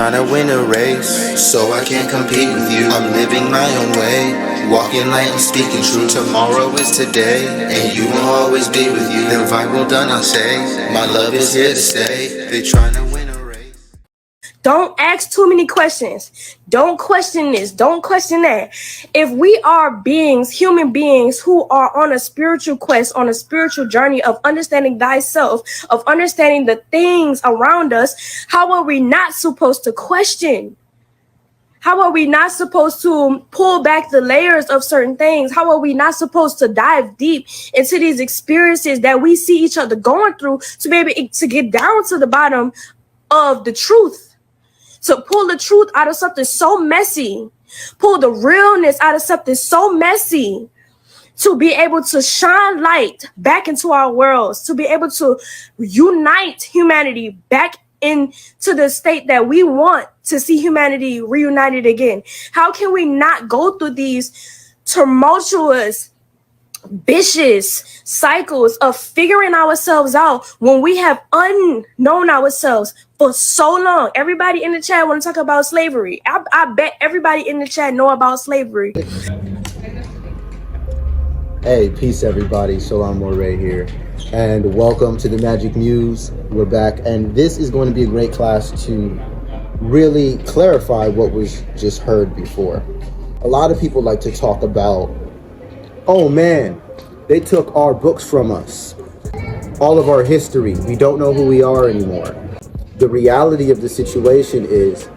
trying to win a race, so I can't compete with you. I'm living my own way, walking light and speaking true. Tomorrow is today, and you will always be with you. The viral done, I'll say, my love is here to stay. They trying to win a race. Don't ask too many questions. Don't question this. Don't question that. If we are beings, human beings who are on a spiritual quest, on a spiritual journey of understanding thyself, of understanding the things around us, how are we not supposed to question? How are we not supposed to pull back the layers of certain things? How are we not supposed to dive deep into these experiences that we see each other going through to be able to get down to the bottom of the truth? To pull the truth out of something so messy, pull the realness out of something so messy, to be able to shine light back into our worlds, to be able to unite humanity back into the state that we want to see humanity reunited again. How can we not go through these tumultuous, vicious cycles of figuring ourselves out when we have unknown ourselves for so long? Everybody in the chat want to talk about slavery. I bet everybody in the chat know about slavery. Hey, peace everybody, Soular right here, and welcome to the Magic Muse. We're back, and this is going to be a great class to really clarify what was just heard before. A lot of people like to talk about, oh man, they took our books from us, all of our history, we don't know who we are anymore. The reality of the situation is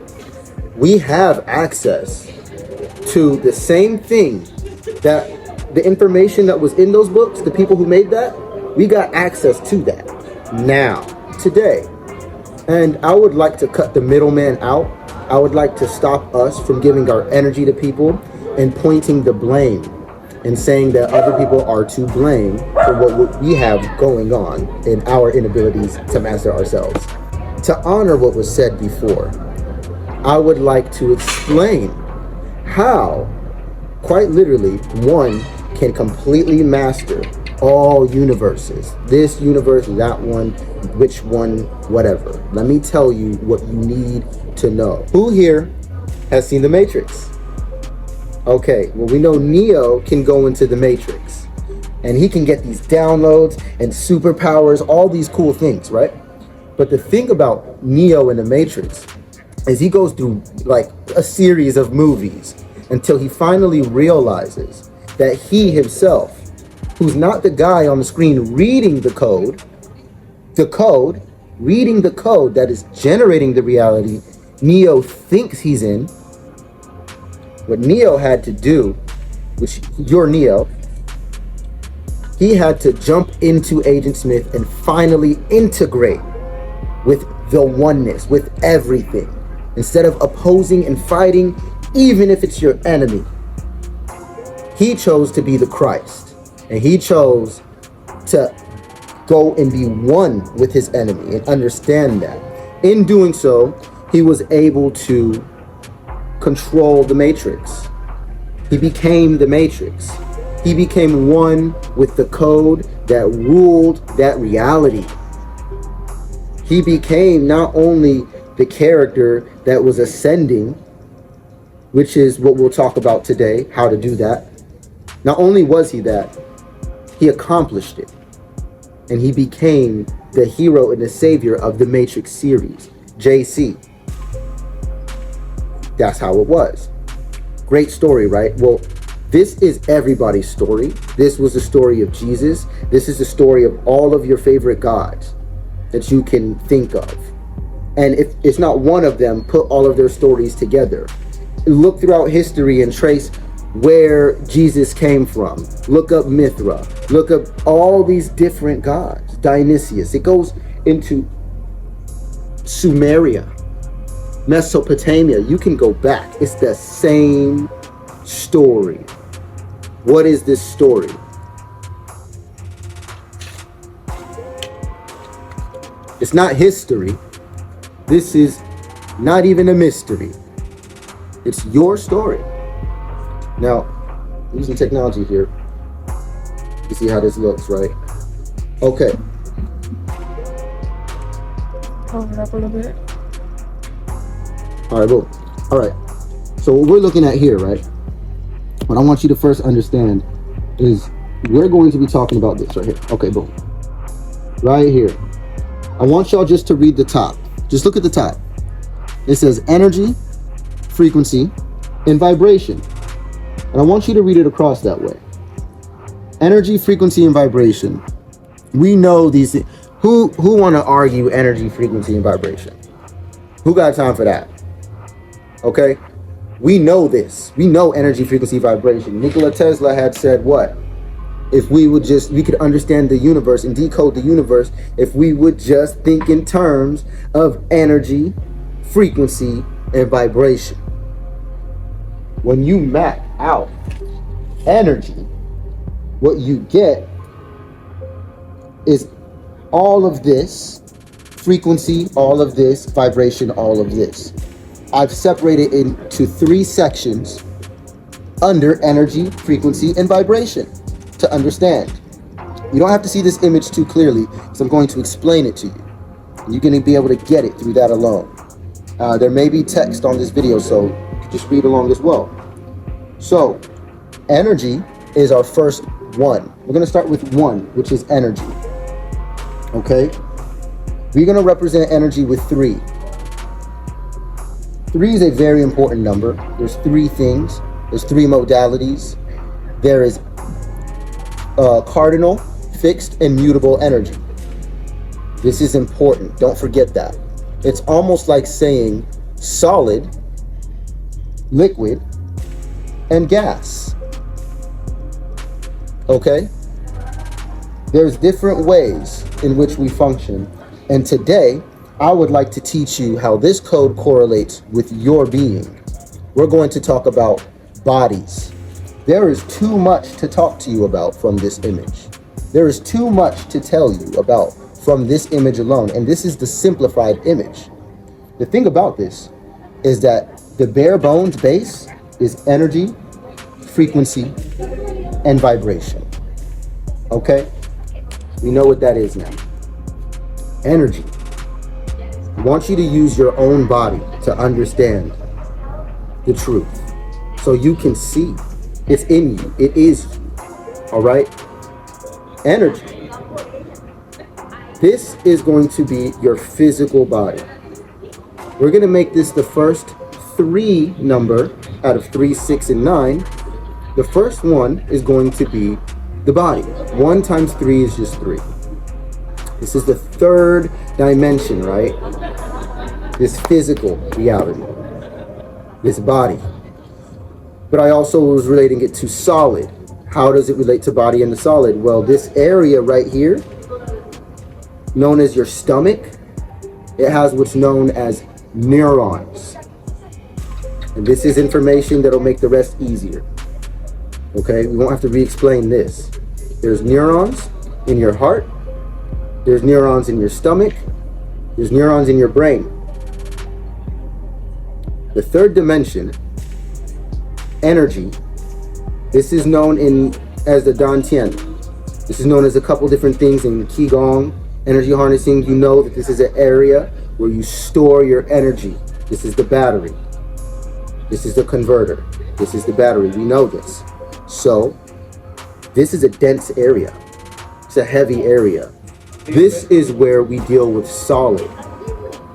we have access to the same thing, that the information that was in those books, the people who made that, we got access to that now, today. And I would like to cut the middleman out. I would like to stop us from giving our energy to people and pointing the blame and saying that other people are to blame for what we have going on in our inabilities to master ourselves. To honor what was said before, I would like to explain how, quite literally, one can completely master all universes. This universe, that one, which one, whatever. Let me tell you what you need to know. Who here has seen The Matrix? Okay, well, we know Neo can go into the Matrix and he can get these downloads and superpowers, all these cool things, right? But the thing about Neo in the Matrix is he goes through like a series of movies until he finally realizes that he himself, who's not the guy on the screen reading the code that is generating the reality Neo thinks he's in. What Neo had to do, which you're Neo, he had to jump into Agent Smith and finally integrate with the oneness, with everything, instead of opposing and fighting, even if it's your enemy. He chose to be the Christ, and he chose to go and be one with his enemy and understand that. In doing so, he was able to control the Matrix. He became the Matrix. He became one with the code that ruled that reality. He became not only the character that was ascending, which is what we'll talk about today, how to do that. Not only was he that, he accomplished it. And he became the hero and the savior of the Matrix series, JC. That's how it was. Great story, right? Well, this is everybody's story. This was the story of Jesus. This is the story of all of your favorite gods that you can think of. And if it's not one of them, put all of their stories together. Look throughout history and trace where Jesus came from. Look up Mithra. Look up all these different gods. Dionysius. It goes into Sumeria, Mesopotamia. You can go back. It's the same story. What is this story? It's not history. This is not even a mystery. It's your story. Now, using technology here, you see how this looks, right? Okay. Hold it up a little bit. All right, boom. All right. So what we're looking at here, right? What I want you to first understand is we're going to be talking about this right here. Okay, boom. Right here. I want y'all just to read the top. Just look at the top. It says energy, frequency, and vibration. And I want you to read it across that way. Energy, frequency, and vibration. We know these things. Who want to argue energy, frequency, and vibration? Who got time for that? Okay? We know this. We know energy, frequency, vibration. Nikola Tesla had said what? If we could understand the universe and decode the universe if we would just think in terms of energy, frequency, and vibration. When you map out energy, what you get is all of this, frequency, all of this, vibration, all of this. I've separated into 3 sections under energy, frequency, and vibration to understand. You don't have to see this image too clearly because I'm going to explain it to you. You're going to be able to get it through that alone. There may be text on this video, so you can just read along as well. So, energy is our first one. We're going to start with 1, which is energy. Okay? We're going to represent energy with 3. 3 is a very important number. There's 3 things. There's 3 modalities. There is cardinal, fixed, and mutable energy. This is important. Don't forget that. It's almost like saying solid, liquid, and gas. Okay? There's different ways in which we function. And today, I would like to teach you how this code correlates with your being. We're going to talk about bodies. There is too much to talk to you about from this image. There is too much to tell you about from this image alone. And this is the simplified image. The thing about this is that the bare bones base is energy, frequency, and vibration. Okay? We know what that is now. Energy. I want you to use your own body to understand the truth. So you can see it's in you. It is you. All right? Energy. This is going to be your physical body. We're going to make this the first 3 number out of 3, 6, and 9. The first one is going to be the body. 1 times 3 is just 3. This is the 3rd dimension, right? This physical reality. This body. But I also was relating it to solid. How does it relate to body and the solid? Well, this area right here, known as your stomach, it has what's known as neurons. And this is information that'll make the rest easier. Okay, we won't have to re-explain this. There's neurons in your heart. There's neurons in your stomach. There's neurons in your brain. The 3rd dimension, energy. This is known as the Dantian. This is known as a couple different things in Qigong, energy harnessing. You know that this is an area where you store your energy. This is the battery. This is the converter. This is the battery. We know this. So, this is a dense area. It's a heavy area. This is where we deal with solid.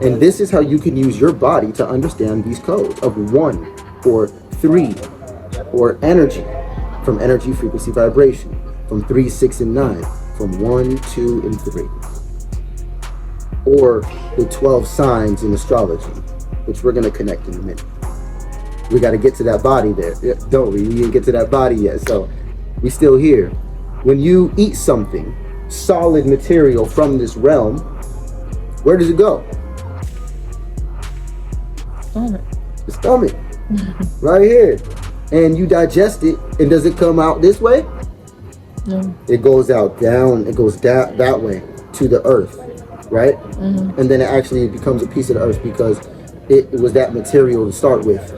And this is how you can use your body to understand these codes of 1 or 3 or energy, from energy, frequency, vibration, from 3, 6, and 9, from 1, 2, and 3. Or the 12 signs in astrology, which we're going to connect in a minute. We got to get to that body there, don't we? We didn't get to that body yet, so we still here. When you eat something, solid material from this realm, where does it go? Stomach. The stomach. Right here. And you digest it, and does it come out this way? No. It goes out down, it goes that way to the earth, right? Mm-hmm. And then it actually becomes a piece of the earth because it was that material to start with.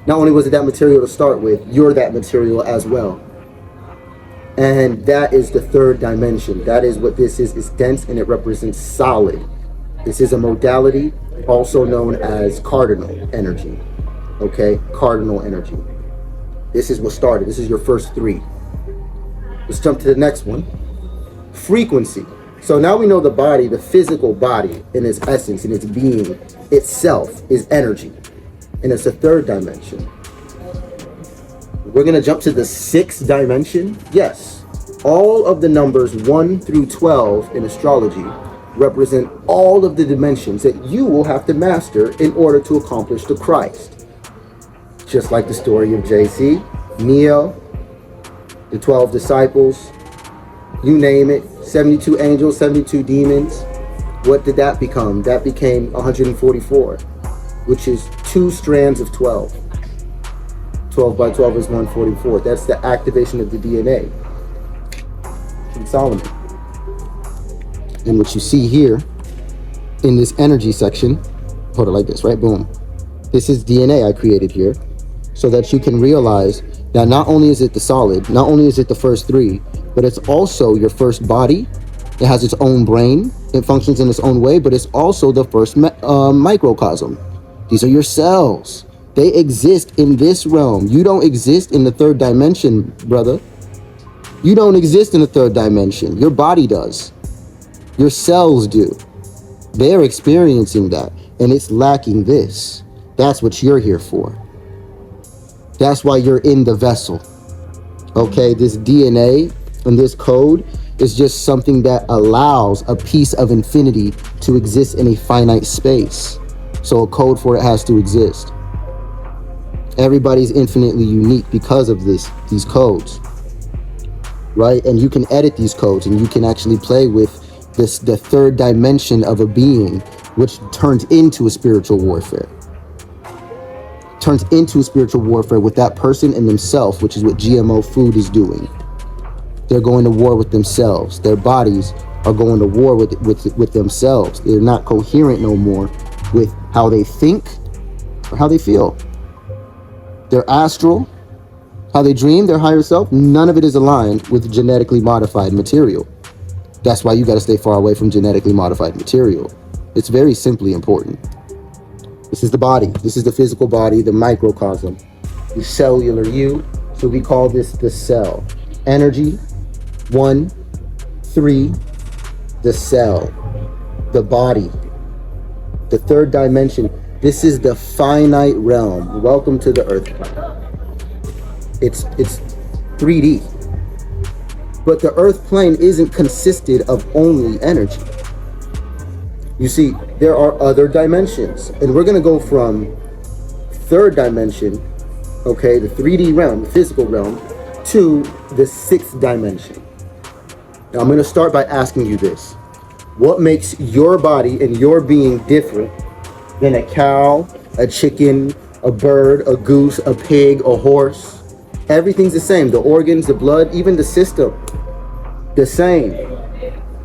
Not only was it that material to start with, you're that material as well. And that is the 3rd dimension. That is what this is. It's dense and it represents solid. This is a modality also known as cardinal energy. Okay, cardinal energy. This is what started. This is your first three. Let's jump to the next one. Frequency. So now we know the body, the physical body, in its essence, in its being itself, is energy. And it's a third dimension. We're going to jump to the sixth dimension. Yes, all of the numbers 1 through 12 in astrology represent all of the dimensions that you will have to master in order to accomplish the Christ. Just like the story of JC, Neo, the 12 disciples, you name it, 72 angels, 72 demons. What did that become? That became 144, which is 2 strands of 12. 12 by 12 is 144. That's the activation of the DNA from Solomon. And what you see here in this energy section, hold it like this, right? Boom. This is DNA I created here so that you can realize that not only is it the solid, not only is it the first three, but it's also your first body. It has its own brain. It functions in its own way, but it's also the first microcosm. These are your cells. They exist in this realm. You don't exist in the third dimension, brother. You don't exist in the third dimension. Your body does. Your cells do. They're experiencing that, and it's lacking this. That's what you're here for. That's why you're in the vessel. Okay, this DNA and this code is just something that allows a piece of infinity to exist in a finite space. So a code for it has to exist. Everybody's infinitely unique because of these codes, right? And you can edit these codes, and you can actually play with the third dimension of a being, which turns into a spiritual warfare. Turns into a spiritual warfare with that person and themselves, which is what GMO food is doing. They're going to war with themselves. Their bodies are going to war with themselves. They're not coherent no more with how they think or how they feel. Their astral, how they dream, their higher self, none of it is aligned with genetically modified material. That's why you got to stay far away from genetically modified material. It's very simply important. This is the body. This is the physical body, the microcosm, the cellular you. So we call this the cell. Energy, 1, 3, the cell, the body, the third dimension. This is the finite realm. Welcome to the earth plane. It's 3D. But the earth plane isn't consisted of only energy. You see, there are other dimensions. And we're going to go from third dimension, okay, the 3D realm, the physical realm, to the sixth dimension. Now, I'm going to start by asking you this. What makes your body and your being different than a cow, a chicken, a bird, a goose, a pig, a horse? Everything's the same. The organs, the blood, even the system, the same.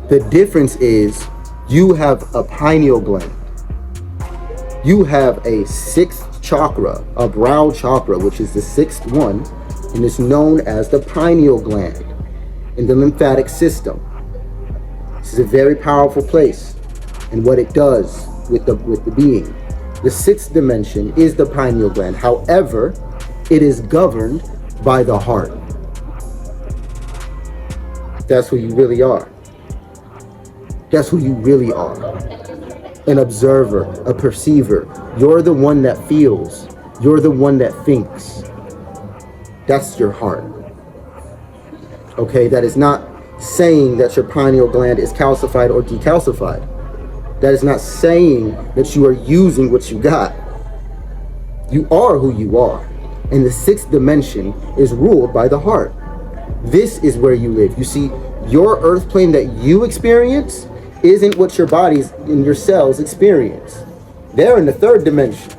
The difference is you have a pineal gland. You have a sixth chakra, a brow chakra, which is the sixth one, and it's known as the pineal gland in the lymphatic system. This is a very powerful place and what it does with the being. The sixth dimension is the pineal gland. However, it is governed by the heart. That's who you really are. That's who you really are. An observer, a perceiver. You're the one that feels. You're the one that thinks. That's your heart. Okay, that is not saying that your pineal gland is calcified or decalcified. That is not saying that you are using what you got. You are who you are. And the sixth dimension is ruled by the heart. This is where you live. You see, your earth plane that you experience isn't what your bodies and your cells experience. They're in the third dimension.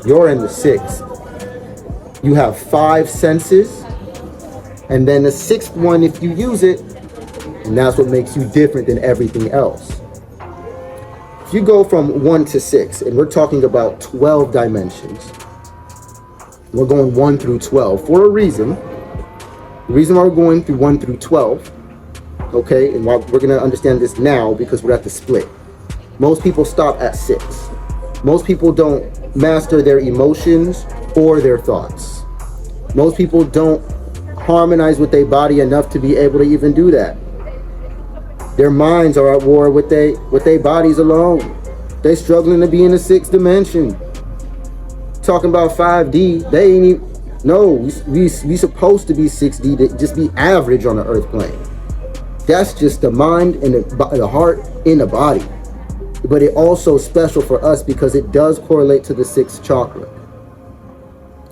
You're in the sixth. You have 5 senses, and then the sixth one if you use it, and that's what makes you different than everything else. If you go from 1 to 6, and we're talking about 12 dimensions, we're going 1 through 12 for a reason. The reason why we're going through 1 through 12, okay, and why we're going to understand this now because we're at the split. Most people stop at 6. Most people don't master their emotions or their thoughts. Most people don't harmonize with their body enough to be able to even do that. Their minds are at war with their bodies alone. They struggling to be in the 6th dimension. Talking about 5D, they ain't even, no, we supposed to be 6D to just be average on the earth plane. That's just the mind and the heart in the body. But it also special for us because it does correlate to the 6th chakra.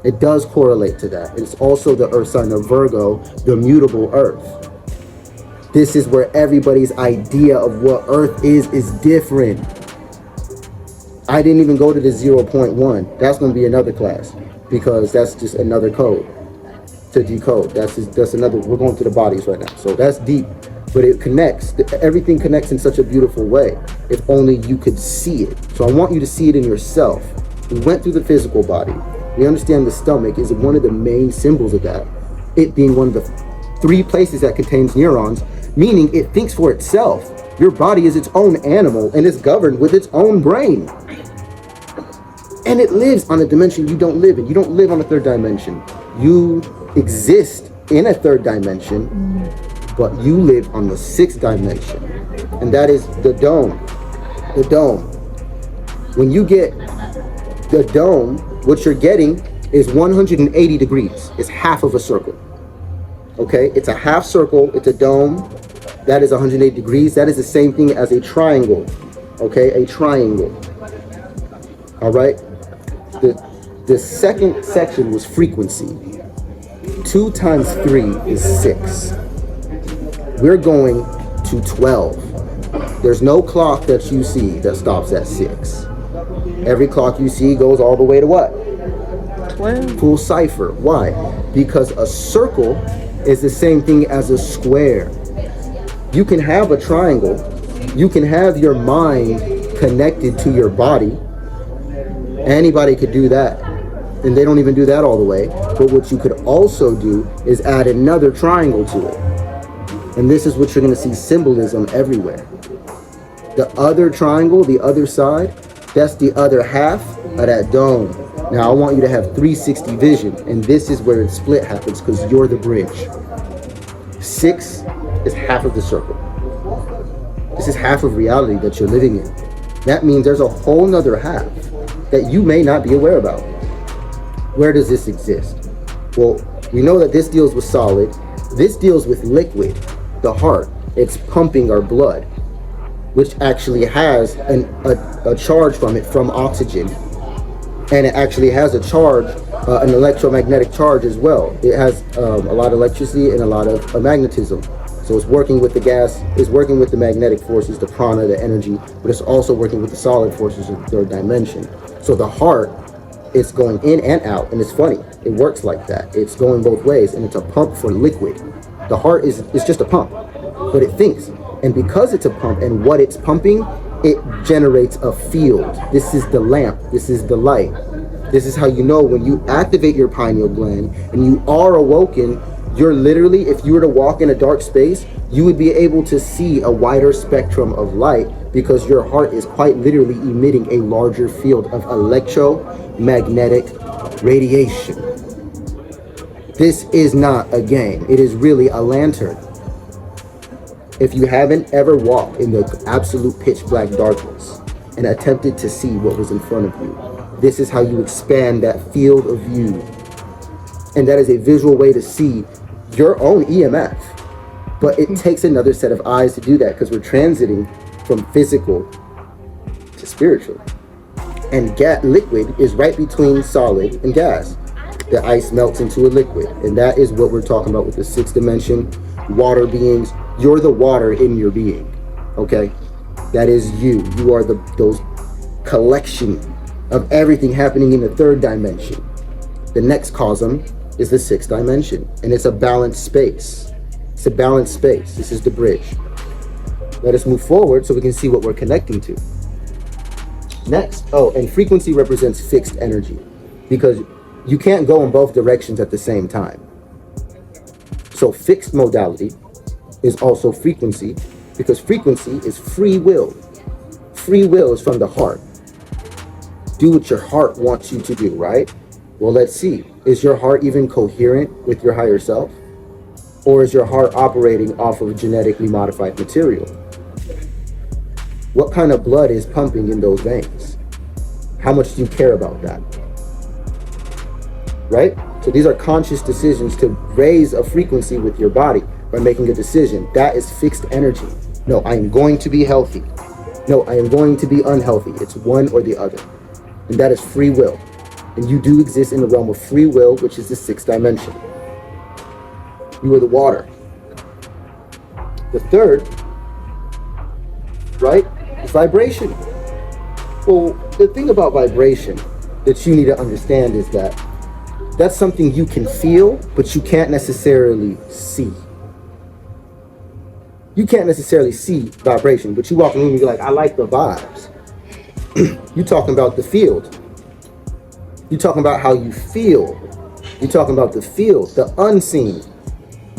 It does correlate to that. It's also the earth sign of Virgo, the mutable earth. This is where everybody's idea of what earth is different. I didn't even go to the 0.1. That's going to be another class because that's just another code to decode. That's another, we're going to the bodies right now. So that's deep, but it connects. Everything connects in such a beautiful way. If only you could see it. So I want you to see it in yourself. We went through the physical body. We understand the stomach is one of the main symbols of that. It being one of the 3 places that contains neurons, meaning it thinks for itself. Your body is its own animal and is governed with its own brain. And it lives on a dimension you don't live in. You don't live on a 3rd dimension. You exist in a 3rd dimension, but you live on the 6th dimension. And that is the dome. The dome. When you get the dome, what you're getting is 180 degrees. It's half of a circle. Okay? It's a half circle. It's a dome. That is 180 degrees. That is the same thing as a triangle. Okay? A triangle. All right? The second section was frequency. 2 times 3 is 6. We're going to 12. There's no clock that you see that stops at 6. Every clock you see goes all the way to what? 12. Full cipher. Why? Because a circle is the same thing as a square. You can have a triangle. You can have your mind connected to your body. Anybody could do that. And they don't even do that all the way. But what you could also do is add another triangle to it. And this is what you're going to see symbolism everywhere. The other triangle, the other side, that's the other half of that dome. Now I want you to have 360 vision. And this is where the split happens because you're the bridge. 6 is half of the circle. This is half of reality that you're living in. That means there's a whole nother half that you may not be aware about. Where does this exist? Well, we know that this deals with solid. This deals with liquid, the heart. It's pumping our blood, which actually has a charge from it from oxygen. And it actually has a charge, an electromagnetic charge as well. It has a lot of electricity and a lot of magnetism. So it's working with the gas, it's working with the magnetic forces, the prana, the energy, but it's also working with the solid forces of the 3rd dimension. So the heart is going in and out, and it's funny. It works like that. It's going both ways, and it's a pump for liquid. The heart is just a pump, but it thinks. And because it's a pump and what it's pumping, it generates a field. This is the lamp. This is the light. This is how you know when you activate your pineal gland and you are awoken, you're literally, if you were to walk in a dark space, you would be able to see a wider spectrum of light because your heart is quite literally emitting a larger field of electromagnetic radiation. This is not a game. It is really a lantern. If you haven't ever walked in the absolute pitch black darkness and attempted to see what was in front of you, this is how you expand that field of view. And that is a visual way to see your own EMF. But it takes another set of eyes to do that because we're transiting from physical to spiritual. And liquid is right between solid and gas. The ice melts into a liquid. And that is what we're talking about with the 6th dimension, water beings. You're the water in your being, okay? That is you. You are those collection of everything happening in the 3rd dimension. The next cosm is the 6th dimension, and it's a balanced space. It's a balanced space. This is the bridge. Let us move forward so we can see what we're connecting to. Next, and frequency represents fixed energy because you can't go in both directions at the same time. So fixed modality is also frequency because frequency is free will. Free will is from the heart. do what your heart wants you to do, right? Well, let's see. Is your heart even coherent with your higher self? Or is your heart operating off of genetically modified material? What kind of blood is pumping in those veins? How much do you care about that? Right? So these are conscious decisions to raise a frequency with your body by making a decision. That is fixed energy. No, I am going to be healthy. No, I am going to be unhealthy. It's one or the other. And that is free will. And you do exist in the realm of free will, which is the sixth dimension. You are the water. The third, right, is vibration. Well, the thing about vibration that you need to understand is that that's something you can feel, but you can't necessarily see. You can't necessarily see vibration, but you walk in the room and you're like, I like the vibes. You're talking about the field. You're talking about how you feel. You're talking about the field, the unseen,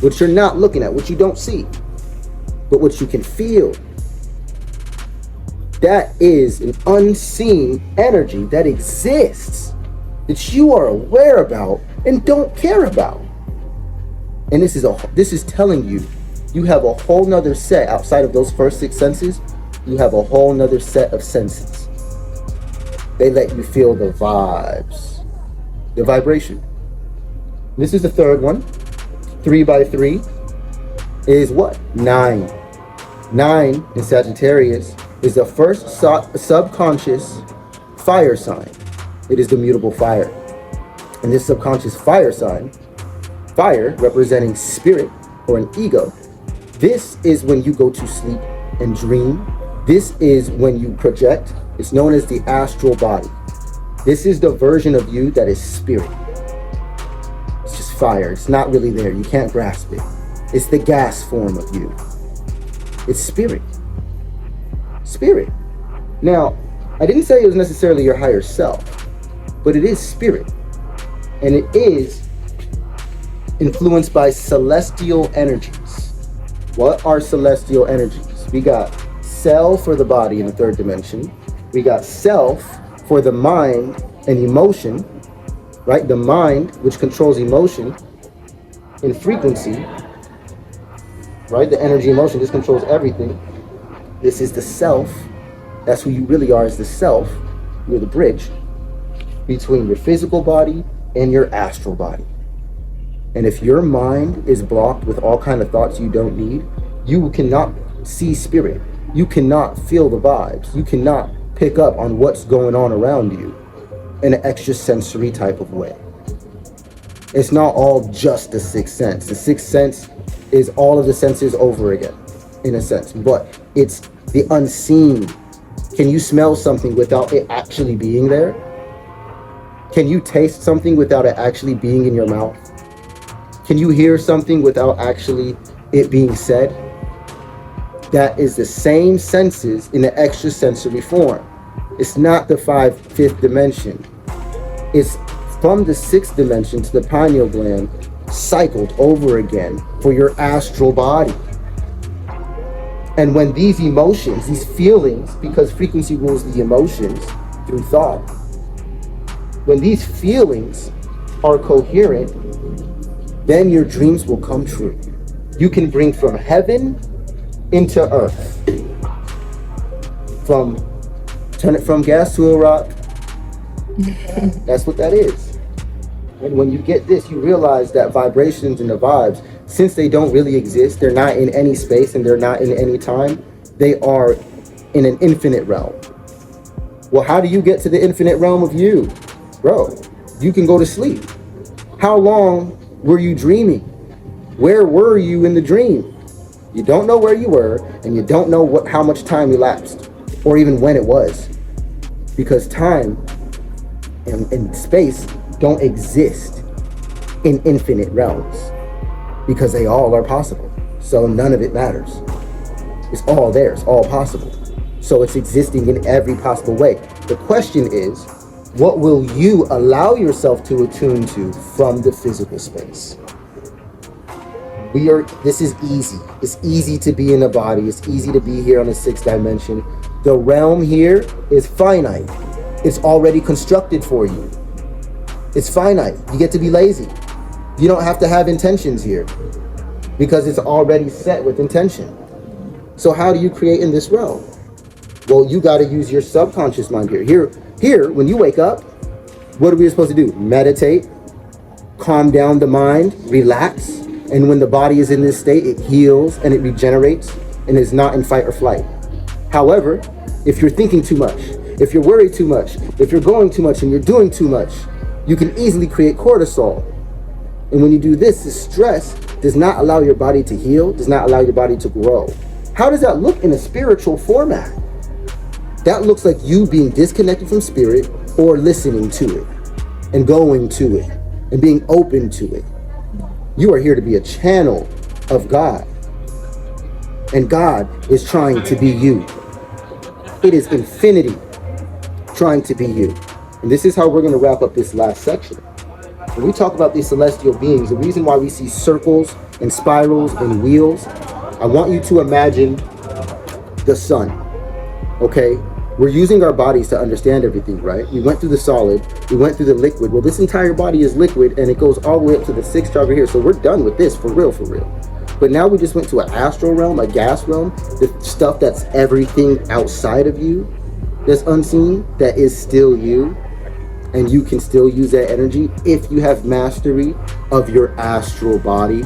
what you're not looking at, what you don't see, but what you can feel. That is an unseen energy that exists, that you are aware about and don't care about. And this is telling you, you have a whole nother set outside of those first six senses. You have a whole nother set of senses. They let you feel the vibes, the vibration. This is the third one. 3 by 3 is what? 9. 9 in Sagittarius is the first subconscious fire sign. It is the mutable fire. And this subconscious fire sign, fire representing spirit or an ego, this is when you go to sleep and dream. This is when you project. It's known as the astral body. This is the version of you that is spirit. It's just fire. It's not really there. You can't grasp it. It's the gas form of you. It's spirit. Spirit. Now, I didn't say it was necessarily your higher self, but it is spirit. And it is influenced by celestial energies. What are celestial energies? We got cell for the body in the third dimension. We got self for the mind and emotion, right? The mind, which controls emotion in frequency, right? The energy emotion, this controls everything. This is the self. That's who you really are, is the self. You're the bridge between your physical body and your astral body. And if your mind is blocked with all kind of thoughts you don't need, you cannot see spirit. You cannot feel the vibes. You cannot pick up on what's going on around you in an extrasensory type of way. It's not all just the sixth sense. The sixth sense is all of the senses over again, in a sense, but it's the unseen. Can you smell something without it actually being there? Can you taste something without it actually being in your mouth? Can you hear something without actually it being said? That is the same senses in the extrasensory form. It's not the fifth dimension. It's from the sixth dimension to the pineal gland, cycled over again for your astral body. And when these emotions, these feelings, because frequency rules the emotions through thought, when these feelings are coherent, then your dreams will come true. You can bring from heaven into earth. Turn it from gas to a rock. That's what that is. And when you get this, you realize that vibrations and the vibes, since they don't really exist, they're not in any space and they're not in any time, they are in an infinite realm. Well, how do you get to the infinite realm of you? Bro, you can go to sleep. How long were you dreaming? Where were you in the dream? You don't know where you were, and you don't know how much time elapsed, or even when it was. Because time and space don't exist in infinite realms, because they all are possible. So none of it matters. It's all there, it's all possible. So it's existing in every possible way. The question is, what will you allow yourself to attune to from the physical space? This is easy. It's easy to be in the body. It's easy to be here on the sixth dimension. The realm here is finite. It's already constructed for you. It's finite. You get to be lazy. You don't have to have intentions here because it's already set with intention. So how do you create in this realm? Well, you got to use your subconscious mind here. Here, when you wake up, what are we supposed to do? Meditate, calm down the mind, relax. And when the body is in this state, it heals and it regenerates and is not in fight or flight. However, if you're thinking too much, if you're worried too much, if you're going too much and you're doing too much, you can easily create cortisol. And when you do this, the stress does not allow your body to heal, does not allow your body to grow. How does that look in a spiritual format? That looks like you being disconnected from spirit or listening to it and going to it and being open to it. You are here to be a channel of God. And God is trying to be you. It is infinity trying to be you. And this is how we're going to wrap up this last section. When we talk about these celestial beings, the reason why we see circles and spirals and wheels, I want you to imagine the sun, okay? We're using our bodies to understand everything, right? We went through the solid, we went through the liquid. Well, this entire body is liquid and it goes all the way up to the sixth chakra here. So we're done with this for real, for real. But now we just went to an astral realm, a gas realm, the stuff that's everything outside of you, that's unseen, that is still you. And you can still use that energy if you have mastery of your astral body,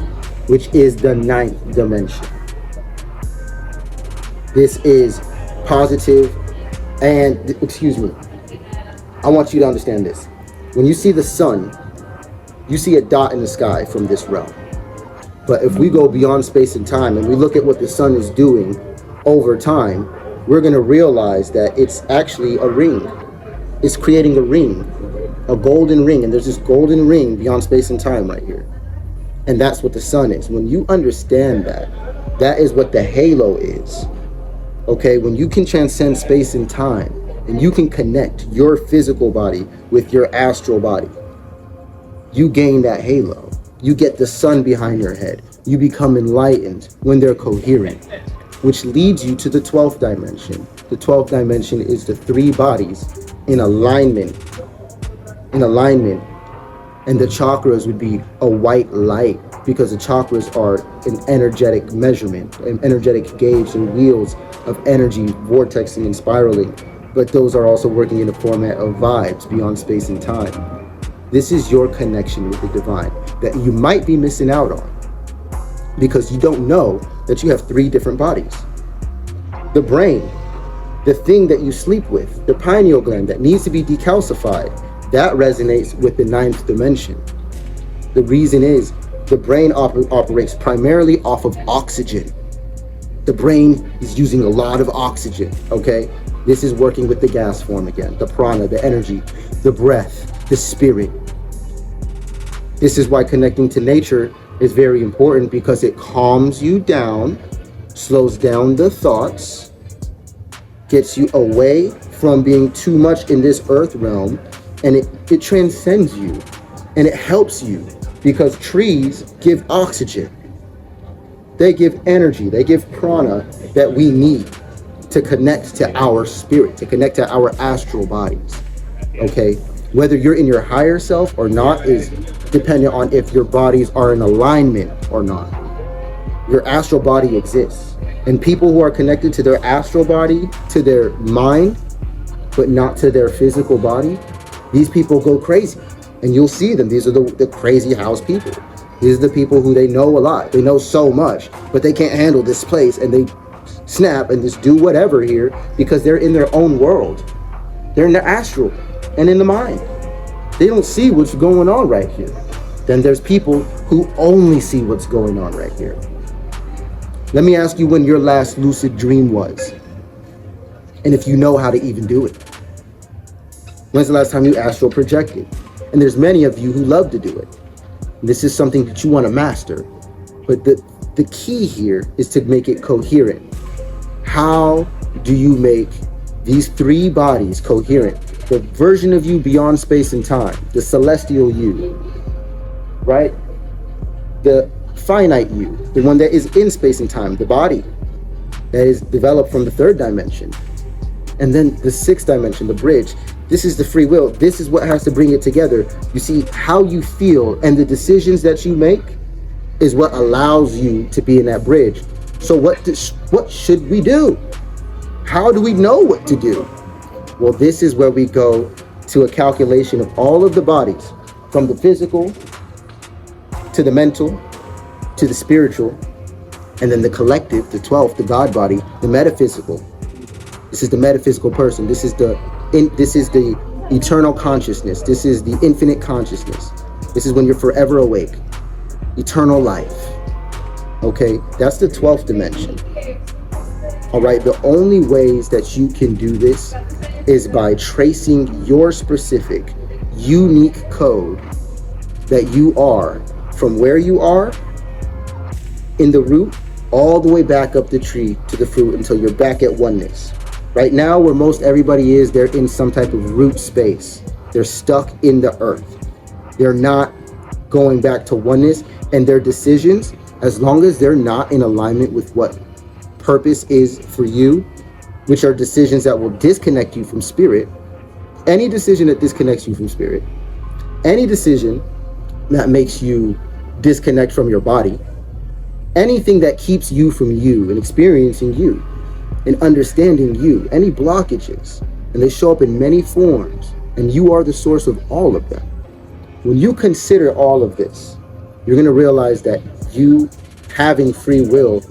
which is the 9th dimension. This is positive. And, excuse me, I want you to understand this. When you see the sun, you see a dot in the sky from this realm. But if we go beyond space and time and we look at what the sun is doing over time, we're going to realize that it's actually a ring. It's creating a ring, a golden ring. And there's this golden ring beyond space and time right here. And that's what the sun is. When you understand that, that is what the halo is. Okay, when you can transcend space and time and you can connect your physical body with your astral body, you gain that halo. You get the sun behind your head. You become enlightened when they're coherent, which leads you to the 12th dimension. The 12th dimension is the 3 bodies in alignment. And the chakras would be a white light because the chakras are an energetic measurement, an energetic gauge and wheels of energy, vortexing and spiraling. But those are also working in the format of vibes beyond space and time. This is your connection with the divine that you might be missing out on because you don't know that you have 3 different bodies. The brain, the thing that you sleep with, the pineal gland that needs to be decalcified, that resonates with the 9th dimension. The reason is the brain operates primarily off of oxygen. The brain is using a lot of oxygen, okay? This is working with the gas form again, the prana, the energy, the breath, the spirit. This is why connecting to nature is very important because it calms you down, slows down the thoughts, gets you away from being too much in this earth realm, and it transcends you and it helps you because trees give oxygen. They give energy, they give prana that we need to connect to our spirit, to connect to our astral bodies, okay? Whether you're in your higher self or not is dependent on if your bodies are in alignment or not. Your astral body exists. And people who are connected to their astral body, to their mind, but not to their physical body, these people go crazy. And you'll see them. These are the crazy house people. These are the people who they know a lot. They know so much, but they can't handle this place. And they snap and just do whatever here because they're in their own world. They're in the astral and in the mind. They don't see what's going on right here. Then there's people who only see what's going on right here. Let me ask you when your last lucid dream was. And if you know how to even do it. When's the last time you astral projected? And there's many of you who love to do it. This is something that you want to master. But the key here is to make it coherent. How do you make these 3 bodies coherent? The version of you beyond space and time, the celestial you, right? The finite you, the one that is in space and time, the body that is developed from the 3rd dimension. And then the 6th dimension, the bridge. This is the free will. This is what has to bring it together. You see, how you feel and the decisions that you make is what allows you to be in that bridge. So what should we do? How do we know what to do? Well, this is where we go to a calculation of all of the bodies, from the physical to the mental to the spiritual, and then the collective, the 12th, the God body, the metaphysical. This is the metaphysical person. This is the eternal consciousness. This is the infinite consciousness. This is when you're forever awake. Eternal life. Okay, that's the 12th dimension. All right, the only ways that you can do this is by tracing your specific, unique code that you are from where you are in the root all the way back up the tree to the fruit until you're back at oneness. Right now, where most everybody is, they're in some type of root space. They're stuck in the earth. They're not going back to oneness, and their decisions, as long as they're not in alignment with what purpose is for you, which are decisions that will disconnect you from spirit, any decision that disconnects you from spirit, any decision that makes you disconnect from your body, anything that keeps you from you and experiencing you and understanding you, any blockages, and they show up in many forms, and you are the source of all of them. When you consider all of this, you're going to realize that you having free will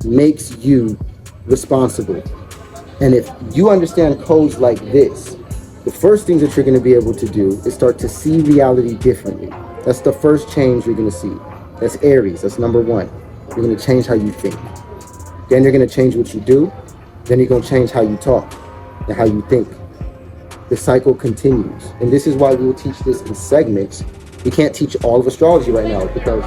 makes you responsible. And if you understand codes like this, the first things that you're going to be able to do is start to see reality differently. That's the first change you're going to see. That's Aries. That's number one. You're going to change how you think. Then you're going to change what you do. Then you're going to change how you talk and how you think. The cycle continues. And this is why we will teach this in segments. We can't teach all of astrology right now because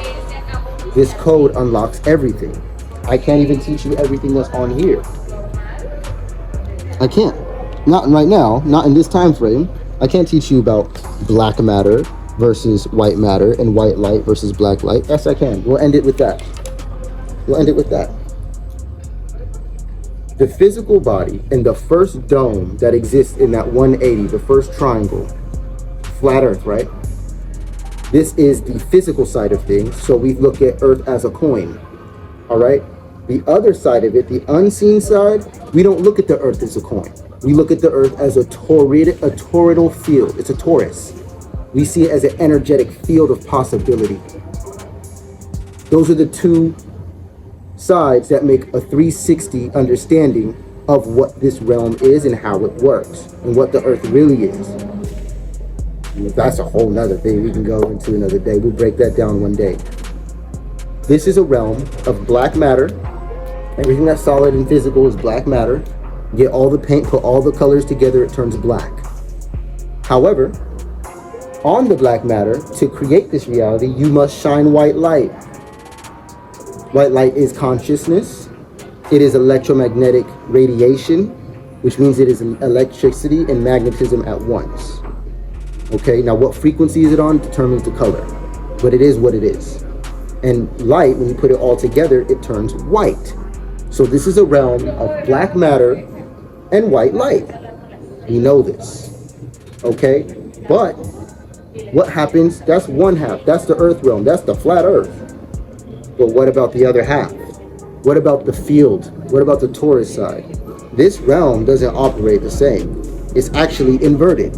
this code unlocks everything. I can't even teach you everything that's on here. I can't. Not right now, not in this time frame. I can't teach you about black matter versus white matter and white light versus black light. Yes, I can. We'll end it with that. We'll end it with that. The physical body and the first dome that exists in that 180, the first triangle, flat earth, right? This is the physical side of things. So we look at earth as a coin, all right? The other side of it, the unseen side, we don't look at the earth as a coin. We look at the earth as a toroidal field. It's a torus. We see it as an energetic field of possibility. Those are the two sides that make a 360 understanding of what this realm is and how it works and what the earth really is. That's a whole nother thing we can go into another day. We'll break that down one day. This is a realm of black matter. Everything that's solid and physical is black matter. Get all the paint, put all the colors together, it turns black. However, on the black matter, to create this reality, you must shine white light. White light is consciousness. It is electromagnetic radiation, which means it is electricity and magnetism at once. Okay, now what frequency is it on determines the color, but it is what it is. And light, when you put it all together, it turns white. So this is a realm of black matter and white light. We know this, okay? But what happens, that's one half, that's the earth realm, that's the flat earth. But what about the other half? What about the field? What about the Taurus side? This realm doesn't operate the same. It's actually inverted.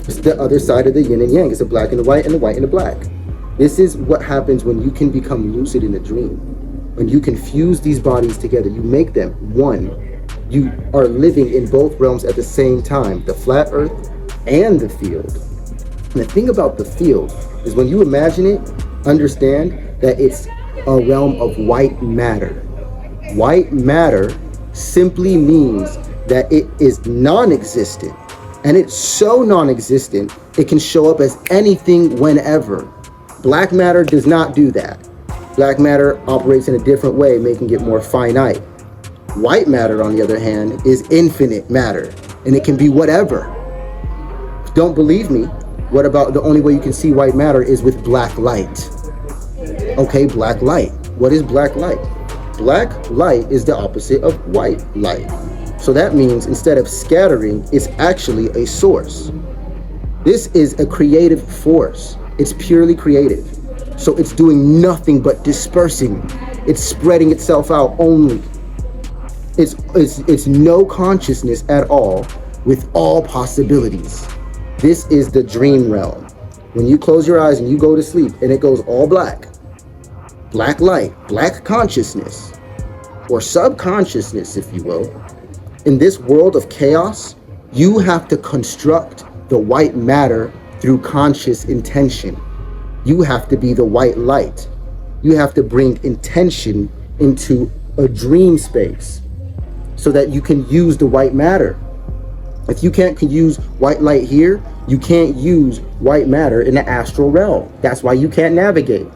It's the other side of the yin and yang. It's the black and the white and the white and the black. This is what happens when you can become lucid in a dream. When you can fuse these bodies together, you make them one. You are living in both realms at the same time, the flat earth and the field. And the thing about the field is when you imagine it, understand that it's a realm of white matter. White matter simply means that it is non-existent. And it's so non-existent, it can show up as anything whenever. Black matter does not do that. Black matter operates in a different way, making it more finite. White matter, on the other hand, is infinite matter, and it can be whatever. Don't believe me? What about the only way you can see white matter is with black light? Okay, black light. What is black light? Black light is the opposite of white light. So that means instead of scattering, it's actually a source. This is a creative force. It's purely creative. So it's doing nothing but dispersing. It's spreading itself out only. It's no consciousness at all with all possibilities. This is the dream realm. When you close your eyes and you go to sleep and it goes all black, black light, black consciousness, or subconsciousness, if you will, in this world of chaos, you have to construct the white matter through conscious intention. You have to be the white light. You have to bring intention into a dream space so that you can use the white matter. If you can't use white light here, you can't use white matter in the astral realm. That's why you can't navigate.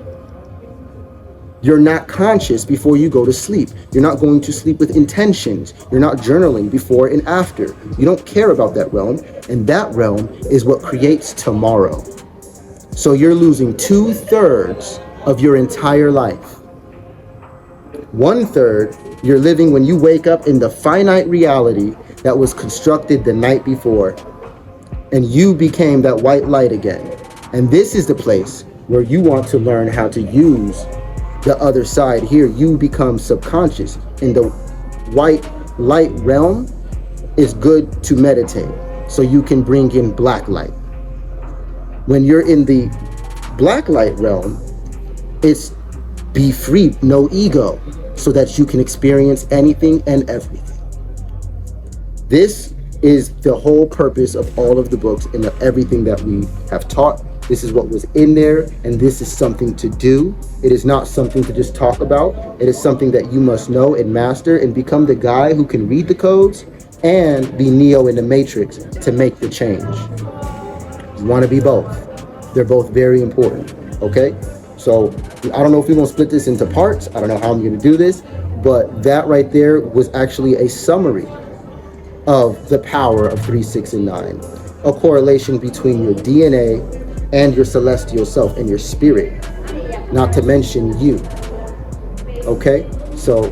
You're not conscious before you go to sleep. You're not going to sleep with intentions. You're not journaling before and after. You don't care about that realm, and that realm is what creates tomorrow. So you're losing 2/3 of your entire life. 1/3 you're living when you wake up in the finite reality that was constructed the night before, and you became that white light again. And this is the place where you want to learn how to use the other side. Here you become subconscious. In the white light realm, it's good to meditate so you can bring in black light. When you're in the black light realm, it's be free, no ego, so that you can experience anything and everything. This is the whole purpose of all of the books and of everything that we have taught. This is what was in there, and this is something to do. It is not something to just talk about. It is something that you must know and master and become the guy who can read the codes and be Neo in the Matrix to make the change. You want to be both. They're both very important, okay? So I don't know if we're going to split this into parts. I don't know how I'm going to do this, but that right there was actually a summary of the power of 3, 6, and 9. A correlation between your DNA and your celestial self and your spirit, not to mention you. Okay? So,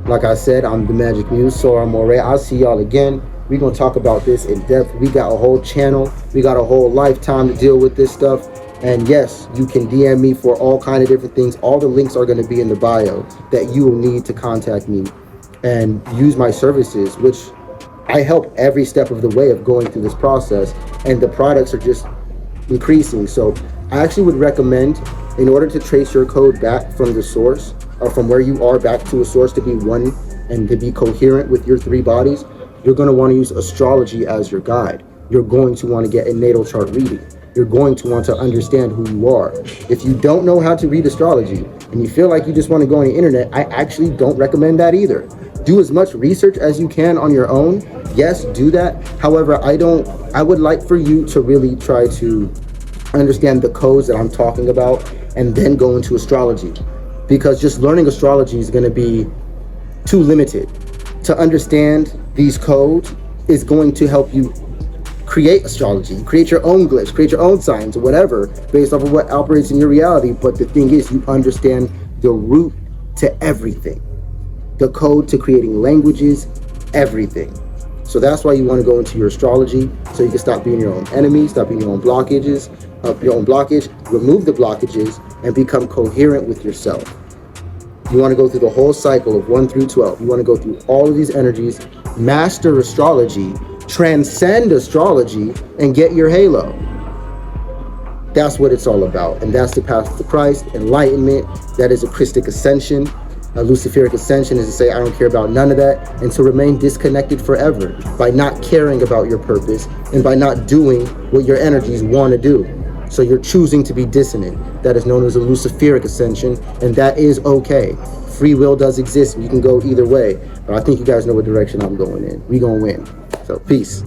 like I said, I'm the Magic Muse, Soular Moray. I'll see y'all again. We're going to talk about this in depth. We got a whole channel. We got a whole lifetime to deal with this stuff. And yes, you can DM me for all kind of different things. All the links are going to be in the bio that you will need to contact me and use my services, which I help every step of the way of going through this process. And the products are just increasing. So I actually would recommend, in order to trace your code back from the source, or from where you are back to a source, to be one and to be coherent with your 3 bodies, you're going to want to use astrology as your guide. You're going to want to get a natal chart reading. You're going to want to understand who you are. If you don't know how to read astrology and you feel like you just want to go on the internet, I actually don't recommend that either. Do as much research as you can on your own. Yes, do that. However, I would like for you to really try to understand the codes that I'm talking about and then go into astrology, because just learning astrology is going to be too limited. To understand these codes is going to help you create astrology, create your own glyphs, create your own signs or whatever based off of what operates in your reality. But the thing is, you understand the root to everything, the code to creating languages, everything. So that's why you want to go into your astrology, so you can stop being your own enemy, stop being your own blockages, remove the blockages, and become coherent with yourself. You want to go through the whole cycle of 1 through 12. You want to go through all of these energies, master astrology, transcend astrology, and get your halo. That's what it's all about. And that's the path to Christ, enlightenment. That is a Christic ascension. A Luciferic ascension is to say, I don't care about none of that, and to remain disconnected forever by not caring about your purpose and by not doing what your energies want to do. So you're choosing to be dissonant. That is known as a Luciferic ascension, and that is okay. Free will does exist. You can go either way, but I think you guys know what direction I'm going in. We gonna win. So peace.